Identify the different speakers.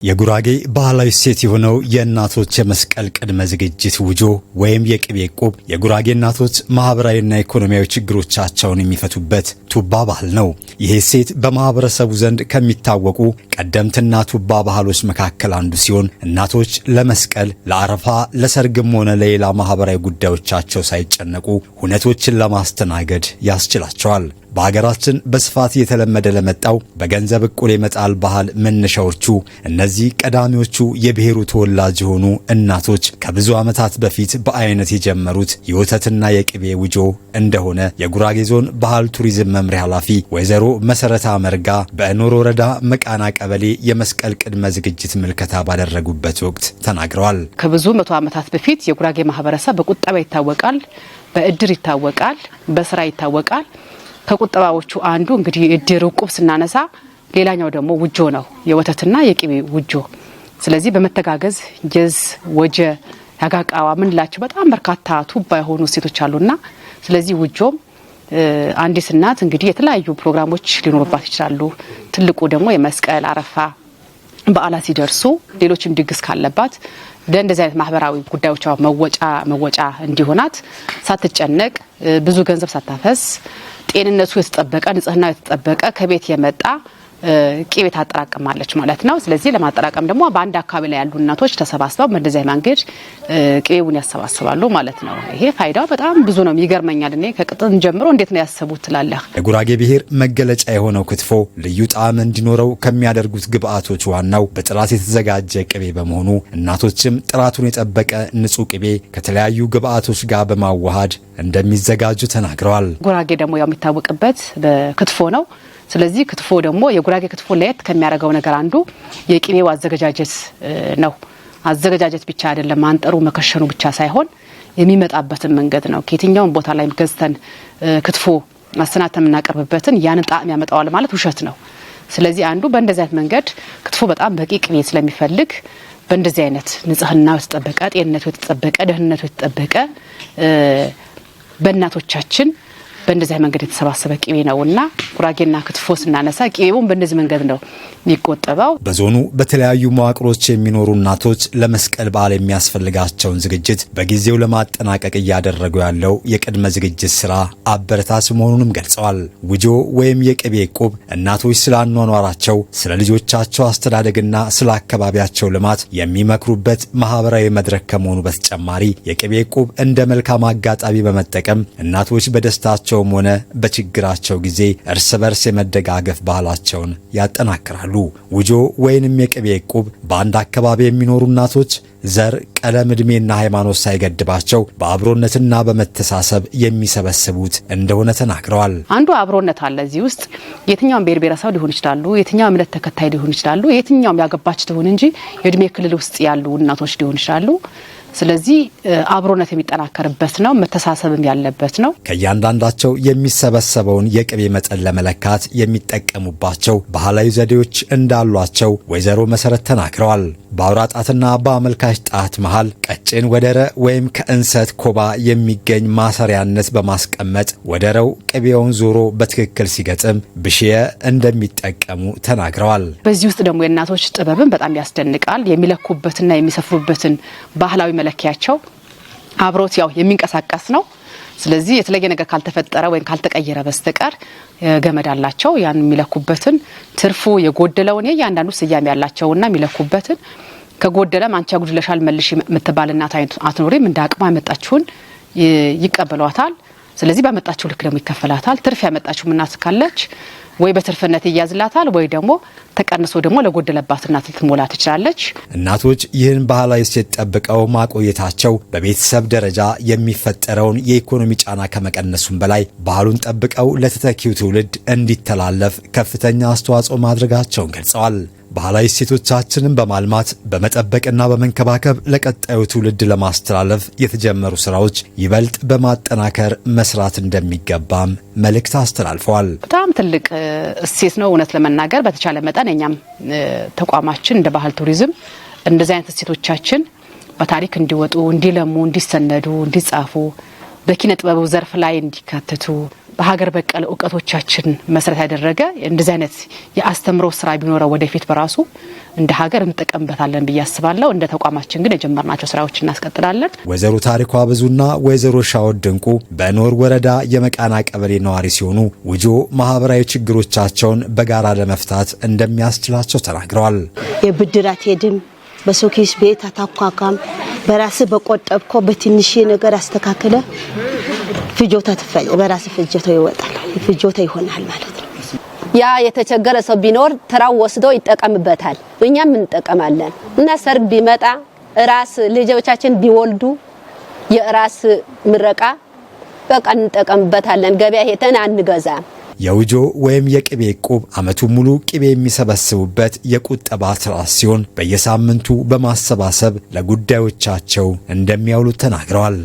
Speaker 1: የጉራጌ ባህላዊ ሴት የሆነው የእናቶች የመስቀል ቅድመ ዝግጅት ውጆ ወይም የቅቤ ቁብ የጉራጌ እናቶች ማህበራዊና ኢኮኖሚያዊ ችግሮቻቸውን የሚፈቱበት ቱባ ባህል ነው። ይህ ሴት በማህበረሰቡ ዘንድ ከሚታወቁ ቀደምትና ቱባ ባህሎች መካከል አንዱ ሲሆን እናቶች ለመስቀል፣ ለአረፋ፣ ለሰርግም ሆነ ለሌላ ማህበራዊ ጉዳዮቻቸው ሳይጨነቁ ሁነቶችን ለማስተናገድ ያስችላቸዋል። በሀገራችን በስፋት እየተለመደ ለመጣው በገንዘብ እቁብ የመጣል ባህል መነሻዎቹ እነዚህ ቀዳሚዎቹ የብሔሩ ተወላጅ የሆኑ እናቶች ከብዙ ዓመታት በፊት በአይነት የጀመሩት የወተትና የቅቤ ውጆ እንደሆነ የጉራጌ ዞን ባህል ቱሪዝም መምሪያ ኃላፊ ወይዘሮ መሰረታ መርጋ በእኖር ወረዳ መቃና ቀበሌ የመስቀል ቅድመ ዝግጅት ምልከታ ባደረጉበት ወቅት ተናግረዋል።
Speaker 2: ከብዙ መቶ ዓመታት በፊት የጉራጌ ማህበረሰብ በቁጠባ ይታወቃል፣ በእድር ይታወቃል፣ በስራ ይታወቃል። ከቁጠባዎቹ አንዱ እንግዲህ እድር እቁብ ስናነሳ ሌላኛው ደግሞ ውጆ ነው፣ የወተትና የቅቤ ውጆ። ስለዚህ በመተጋገዝ ጀዝ ወጀ ያጋቃዋ ምንላቸው በጣም በርካታ ቱባ የሆኑ ሴቶች አሉና ስለዚህ ውጆም አንዲት እናት እንግዲህ የተለያዩ ፕሮግራሞች ሊኖርባት ይችላሉ። ትልቁ ደግሞ የመስቀል አረፋ በዓላት ሲደርሱ ሌሎችም ድግስ ካለባት ለእንደዚህ አይነት ማህበራዊ ጉዳዮቿ መወጫ እንዲሆናት ሳትጨነቅ ብዙ ገንዘብ ሳታፈስ ጤንነቱ የተጠበቀ ንጽህናው የተጠበቀ ከቤት የመጣ ቅቤ ታጠራቅማለች ማለት ነው። ስለዚህ ለማጠራቀም ደግሞ በአንድ አካባቢ ላይ ያሉ እናቶች ተሰባስበው በእንደዚህ መንገድ ቅቤውን ያሰባስባሉ ማለት ነው። ይሄ ፋይዳው በጣም ብዙ ነው። ይገርመኛል። እኔ ከቅጥን ጀምሮ እንዴት ነው ያሰቡት ትላለህ።
Speaker 1: የጉራጌ ብሔር መገለጫ የሆነው ክትፎ ልዩ ጣዕም እንዲኖረው ከሚያደርጉት ግብአቶች ዋናው በጥራት የተዘጋጀ ቅቤ በመሆኑ እናቶችም ጥራቱን የጠበቀ ንጹህ ቅቤ ከተለያዩ ግብአቶች ጋር በማዋሃድ እንደሚዘጋጁ ተናግረዋል። ጉራጌ
Speaker 2: ደግሞ ያው የሚታወቅበት በክትፎ ነው። ስለዚህ ክትፎ ደግሞ የጉራጌ ክትፎ ለየት ከሚያደርገው ነገር አንዱ የቅቤው አዘገጃጀት ነው። አዘገጃጀት ብቻ አይደለም፣ አንጠሩ መከሸኑ ብቻ ሳይሆን የሚመጣበትን መንገድ ነው። ከየትኛውም ቦታ ላይ ገዝተን ክትፎ አሰናተን የምናቀርብበትን ያን ጣዕም ያመጣዋል ማለት ውሸት ነው። ስለዚህ አንዱ በእንደዚህ አይነት መንገድ ክትፎ በጣም በቂ ቅቤ ስለሚፈልግ በእንደዚህ አይነት ንጽህናው የተጠበቀ ጤንነቱ የተጠበቀ ደህንነቱ የተጠበቀ በእናቶቻችን በእንደዚህ መንገድ የተሰባሰበ ቅቤ ነውና ጉራጌና ክትፎ ስናነሳ ቅቤውን በእንደዚህ መንገድ ነው የሚቆጠበው።
Speaker 1: በዞኑ በተለያዩ መዋቅሮች የሚኖሩ እናቶች ለመስቀል በዓል የሚያስፈልጋቸውን ዝግጅት በጊዜው ለማጠናቀቅ እያደረጉ ያለው የቅድመ ዝግጅት ስራ አበረታች መሆኑንም ገልጸዋል። ውጆ ወይም የቅቤ ቁብ እናቶች ስለ አኗኗራቸው፣ ስለ ልጆቻቸው አስተዳደግና ስለ አካባቢያቸው ልማት የሚመክሩበት ማህበራዊ መድረክ ከመሆኑ በተጨማሪ የቅቤ ቁብ እንደ መልካም አጋጣሚ በመጠቀም እናቶች በደስታቸው ሆነ በችግራቸው ጊዜ እርስ በርስ የመደጋገፍ ባህላቸውን ያጠናክራሉ። ውጆ ወይንም የቅቤ ቁብ በአንድ አካባቢ የሚኖሩ እናቶች ዘር፣ ቀለም፣ እድሜና ሃይማኖት ሳይገድባቸው በአብሮነትና በመተሳሰብ የሚሰበስቡት እንደሆነ ተናግረዋል።
Speaker 2: አንዱ አብሮነት አለ እዚህ ውስጥ። የትኛውም ብሔር ብሔረሰብ ሊሆን ይችላሉ፣ የትኛውም እምነት ተከታይ ሊሆን ይችላሉ፣ የትኛውም ያገባች ትሆን እንጂ የእድሜ ክልል ውስጥ ያሉ እናቶች ሊሆን ይችላሉ። ስለዚህ አብሮነት የሚጠናከርበት ነው፣ መተሳሰብም ያለበት ነው።
Speaker 1: ከእያንዳንዳቸው የሚሰበሰበውን የቅቤ መጠን ለመለካት የሚጠቀሙባቸው ባህላዊ ዘዴዎች እንዳሏቸው ወይዘሮ መሰረት ተናግረዋል። በአውራ ጣትና በአመልካች ጣት መሃል ቀጭን ወደረ ወይም ከእንሰት ኮባ የሚገኝ ማሰሪያነት በማስቀመጥ ወደረው ቅቤውን ዞሮ በትክክል ሲገጥም ብሽየ እንደሚጠቀሙ ተናግረዋል።
Speaker 2: በዚህ ውስጥ ደግሞ የእናቶች ጥበብን በጣም ያስደንቃል። የሚለኩበትና የሚሰፍሩበትን ባህላዊ መለኪያቸው አብሮት ያው የሚንቀሳቀስ ነው። ስለዚህ የተለየ ነገር ካልተፈጠረ ወይም ካልተቀየረ በስተቀር ገመድ አላቸው። ያን የሚለኩበትን ትርፉ የጎደለውን እያንዳንዱ ስያሜ ያላቸውና የሚለኩበትን ከጎደለም አንቺ አጉድለሻል መልሽ የምትባል እናት አትኖሪም። እንደ አቅሟ ያመጣችውን ይቀበሏታል። ስለዚህ ባመጣችው ልክ ደግሞ ይከፈላታል። ትርፍ ያመጣችው እናት ካለች ወይ በትርፍነት ይያዝላታል ወይ ደግሞ ተቀንሶ ደግሞ ለጎደለባት እናት ልትሞላ ትችላለች።
Speaker 1: እናቶች ይህን ባህላዊ እሴት ጠብቀው ማቆየታቸው በቤተሰብ ደረጃ የሚፈጠረውን የኢኮኖሚ ጫና ከመቀነሱም በላይ ባህሉን ጠብቀው ለተተኪው ትውልድ እንዲተላለፍ ከፍተኛ አስተዋጽኦ ማድረጋቸውን ገልጸዋል። ባህላዊ እሴቶቻችንን በማልማት በመጠበቅና በመንከባከብ ለቀጣዩ ትውልድ ለማስተላለፍ የተጀመሩ ስራዎች ይበልጥ በማጠናከር መስራት እንደሚገባም መልእክት አስተላልፈዋል።
Speaker 2: በጣም ትልቅ እሴት ነው። እውነት ለመናገር በተቻለ መጠን እኛም ተቋማችን እንደ ባህል ቱሪዝም እንደዚህ አይነት እሴቶቻችን በታሪክ እንዲወጡ፣ እንዲለሙ፣ እንዲሰነዱ፣ እንዲጻፉ በኪነ ጥበቡ ዘርፍ ላይ እንዲካተቱ በሀገር በቀል እውቀቶቻችን መሰረት ያደረገ እንደዚህ አይነት የአስተምሮ ስራ ቢኖረው ወደፊት በራሱ እንደ ሀገር እንጠቀምበታለን ብዬ አስባለሁ። እንደ ተቋማችን ግን የጀመርናቸው ስራዎች እናስቀጥላለን።
Speaker 1: ወይዘሮ ታሪኳ ብዙና ወይዘሮ ሻወድ ድንቁ በኖር ወረዳ የመቃና ቀበሌ ነዋሪ ሲሆኑ ውጆ ማህበራዊ ችግሮቻቸውን በጋራ ለመፍታት እንደሚያስችላቸው ተናግረዋል።
Speaker 3: የብድራት ሄድም በሶኪስ ቤት አታኳካም በራስ በቆጠብኮ በትንሽ ነገር አስተካክለ ፍጆታ ተፈል በራስ ፍጆታ ይወጣል ፍጆታ ይሆናል ማለት ነው።
Speaker 4: ያ የተቸገረ ሰው ቢኖር ተራው ወስዶ ይጠቀምበታል፣ እኛም እንጠቀማለን። እና ሰርግ ቢመጣ ራስ ልጆቻችን ቢወልዱ የራስ ምረቃ በቃ እንጠቀምበታለን። ገበያ ሄተን አንገዛም።
Speaker 1: የውጆ ወይም የቅቤ ዕቁብ ዓመቱን ሙሉ ቅቤ የሚሰበስቡበት የቁጠባ ስርዓት ሲሆን በየሳምንቱ በማሰባሰብ ለጉዳዮቻቸው እንደሚያውሉ ተናግረዋል።